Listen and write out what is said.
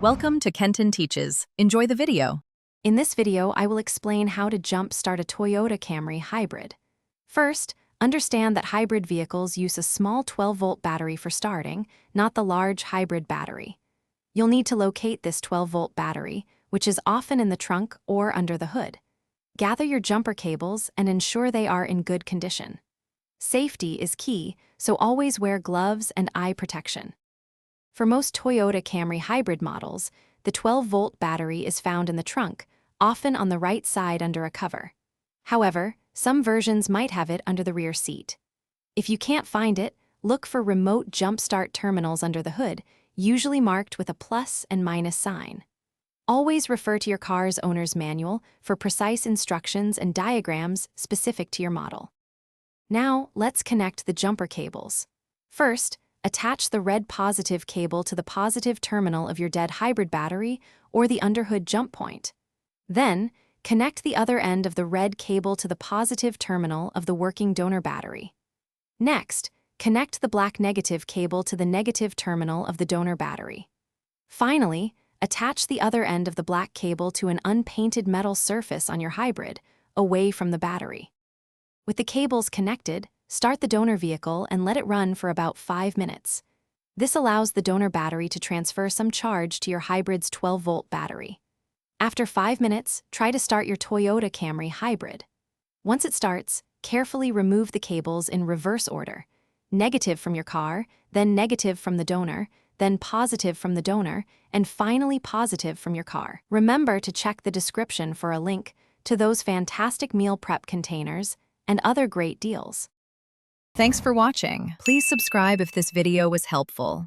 Welcome to Kenton Teaches. Enjoy the video. In this video, I will explain how to jump-start a Toyota Camry Hybrid. First, understand that hybrid vehicles use a small 12-volt battery for starting, not the large hybrid battery. You'll need to locate this 12-volt battery, which is often in the trunk or under the hood. Gather your jumper cables and ensure they are in good condition. Safety is key, so always wear gloves and eye protection. For most Toyota Camry Hybrid models, the 12-volt battery is found in the trunk, often on the right side under a cover. However, some versions might have it under the rear seat. If you can't find it, look for remote jump-start terminals under the hood, usually marked with a plus and minus sign. Always refer to your car's owner's manual for precise instructions and diagrams specific to your model. Now, let's connect the jumper cables. First, attach the red positive cable to the positive terminal of your dead hybrid battery or the underhood jump point. Then, connect the other end of the red cable to the positive terminal of the working donor battery. Next, connect the black negative cable to the negative terminal of the donor battery. Finally, attach the other end of the black cable to an unpainted metal surface on your hybrid, away from the battery. With the cables connected, start the donor vehicle and let it run for about 5 minutes. This allows the donor battery to transfer some charge to your hybrid's 12-volt battery. After 5 minutes, try to start your Toyota Camry Hybrid. Once it starts, carefully remove the cables in reverse order: negative from your car, then negative from the donor, then positive from the donor, and finally positive from your car. Remember to check the description for a link to those fantastic meal prep containers and other great deals. Thanks for watching. Please subscribe if this video was helpful.